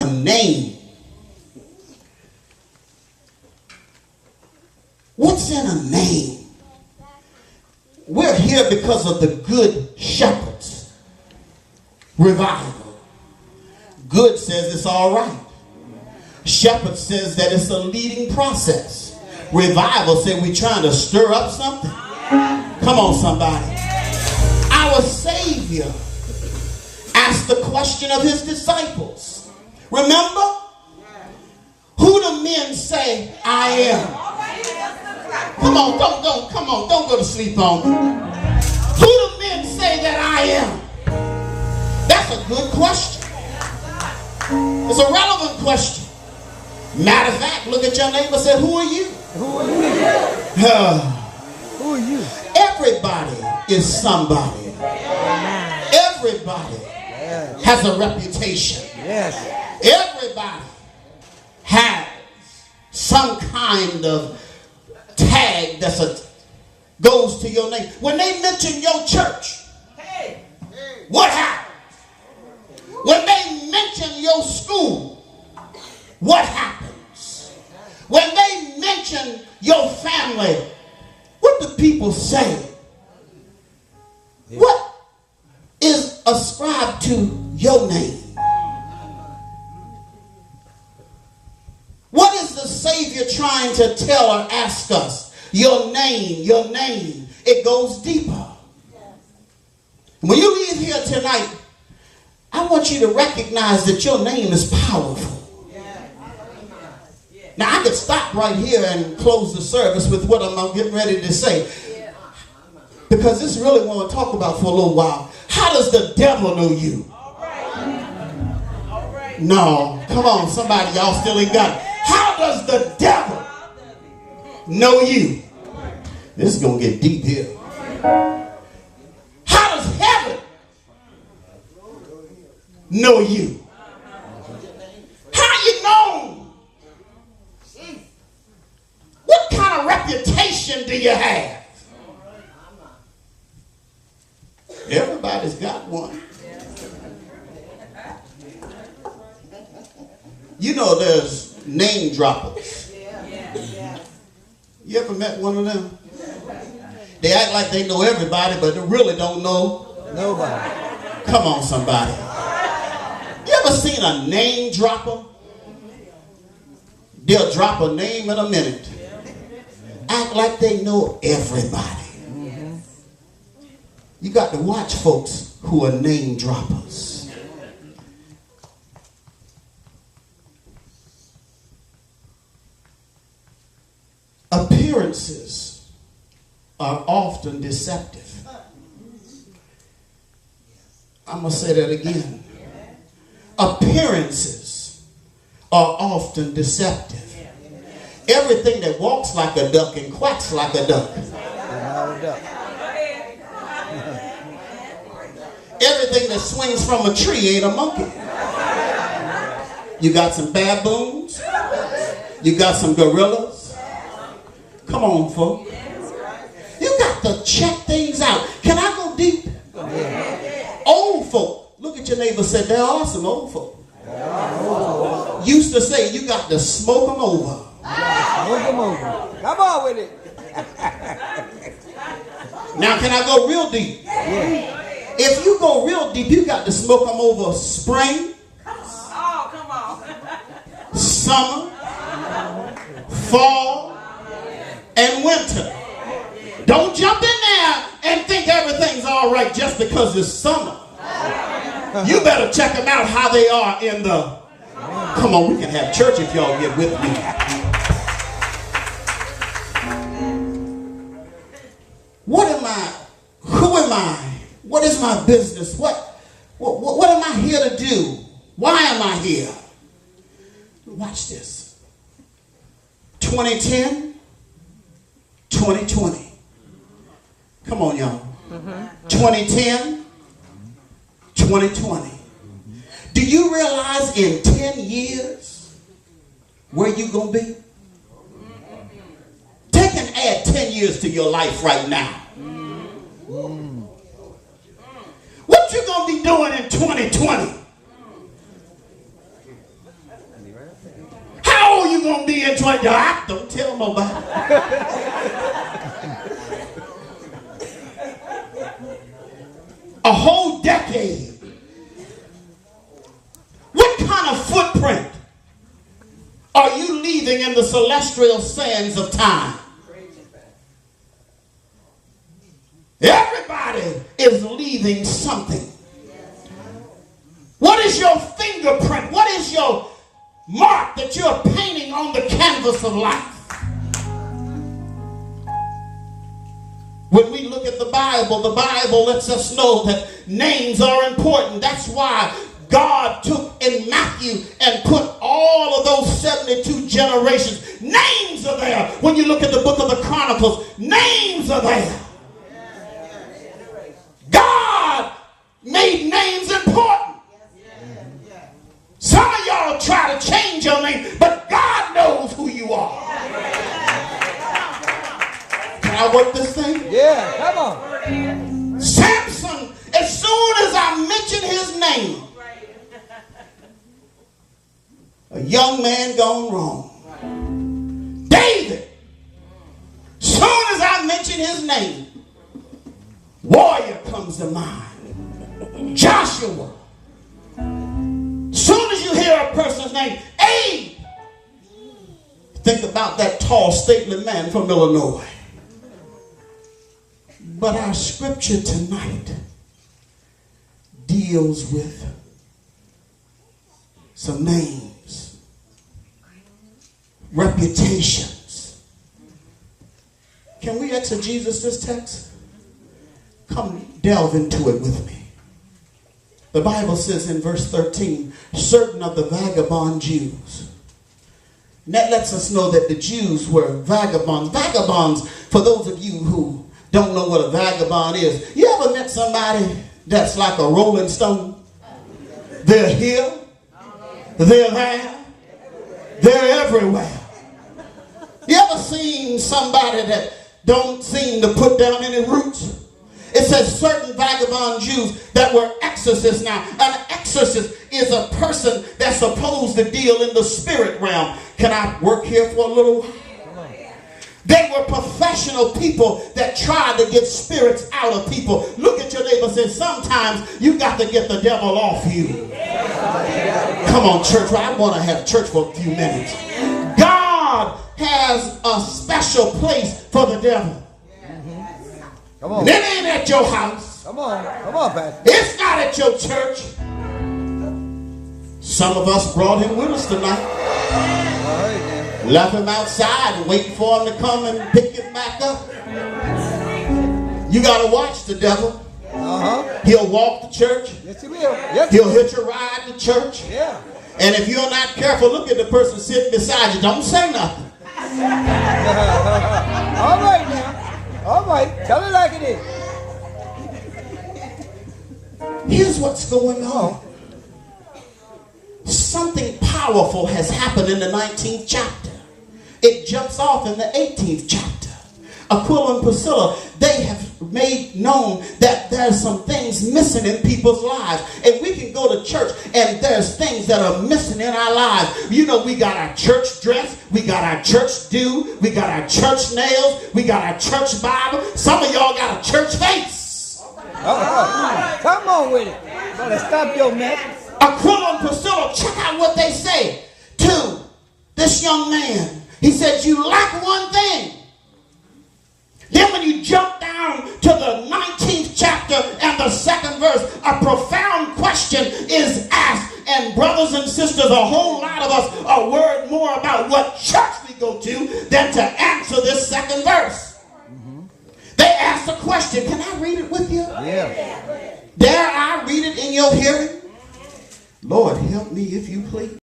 a name. What's in a name? We're here because of the Good Shepherds revival. Good says it's all right. Shepherd says that it's a leading process. Revival said we're trying to stir up something. Come on, somebody. Our Savior asked the question of his disciples. Remember? Who do men say I am? Come on, don't go to sleep on me. Who do men say that I am? That's a good question. It's a relevant question. Matter of fact, look at your neighbor and say, who are you? Who are you? Who are you? Everybody is somebody. Everybody has a reputation. Yes. Everybody has some kind of tag goes to your name. When they mention your church, what happens? When they mention your school, what happens? When they mention your family, what do people say? What is ascribed to your name? What is the Savior trying to tell or ask us? Your name, your name. It goes deeper. When you leave here tonight, I want you to recognize that your name is powerful. Now I could stop right here and close the service with what I'm getting ready to say, because this is really what I want to talk about for a little while. How does the devil know you? No, come on, somebody, y'all still ain't got it. How does the devil know you? This is going to get deep here. How does heaven know you? How you known? What kind of reputation do you have? Everybody's got one. You know there's name droppers. You ever met one of them? They act like they know everybody, but they really don't know nobody. Come on, somebody. You ever seen a name dropper? They'll drop a name in a minute. Act like they know everybody. You got to watch folks who are name droppers. Appearances are often deceptive. I'm going to say that again. Appearances are often deceptive. Everything that walks like a duck and quacks like a duck. Everything that swings from a tree ain't a monkey. You got some baboons. You got some gorillas. Come on, folks. You got to check things out. Can I go deep? Old folk. Look at your neighbor and say, there are some old folk. Used to say, you got to smoke them over. Smoke them over. Come on with it. Now, can I go real deep? Yeah. If you go real deep, you got to smoke them over spring, summer, fall, and winter. Don't jump in there and think everything's all right just because it's summer. You better check them out how they are in the... Come on, we can have church if y'all get with me. What am I? Who am I? What is my business? What am I here to do? Why am I here? Watch this. 2010, 2020. Come on, y'all. 2010, 2020. Do you realize in 10 years where you going to be? Take and add 10 years to your life right now. What you going to be doing in 2020? How old you going to be in 20? Don't tell nobody. A whole decade. What kind of footprint are you leaving in the celestial sands of time? Everybody is leaving something. What is your fingerprint? What is your mark that you're painting on the canvas of life? When we look at the Bible lets us know that names are important. That's why God took in Matthew and put all of those 72 generations. Names are there. When you look at the book of the Chronicles, names are there. God made names important. Some of y'all try to change your name, but God knows who you are. Can I work this thing? Yeah, come on. Samson, as soon as I mention his name, a young man gone wrong. David, soon as I mention his name, warrior comes to mind. Joshua, soon as you hear a person's name, Abe, think about that tall, stately man from Illinois. But our scripture tonight deals with some names, reputations. Can we exegesis this text? Come delve into it with me. The Bible says in verse 13, certain of the vagabond Jews. And that lets us know that the Jews were vagabonds. Vagabonds, for those of you who don't know what a vagabond is, you ever met somebody that's like a rolling stone? They're here, they're there, they're everywhere. You ever seen somebody that don't seem to put down any roots? It says certain vagabond Jews that were exorcists. Now, an exorcist is a person that's supposed to deal in the spirit realm. Can I work here for a little while? They were professional people that tried to get spirits out of people. Look at your neighbor and say, sometimes you got to get the devil off you. Come on, church. I want to have church for a few minutes. God has a special place for the devil. Come on. And it ain't at your house. Come on, Pastor. It's not at your church. Some of us brought him with us tonight. All right, then. Left him outside and waiting for him to come and pick him back up. You got to watch the devil. He'll walk to church. Yes, he will. Yes, He'll hitch a ride to church. yeah. And if you're not careful, look at the person sitting beside you. Don't say nothing. All right now. All right. Tell it like it is. Here's what's going on. Something powerful has happened in the 19th chapter. It jumps off in the 18th chapter. Aquila and Priscilla, they have made known that there's some things missing in people's lives. And we can go to church and there's things that are missing in our lives. You know, we got our church dress, we got our church due, we got our church nails, we got our church Bible. Some of y'all got a church face. Come on with it. Better stop your mess. Aquila and Priscilla, check out what they say to this young man. He said, you lack one thing. Then when you jump down to the 19th chapter and the 2nd verse, a profound question is asked. And brothers and sisters, a whole lot of us are worried more about what church we go to than to answer this 2nd verse. They asked a question. Can I read it with you? Yeah. Dare I read it in your hearing? Lord, help me if you please.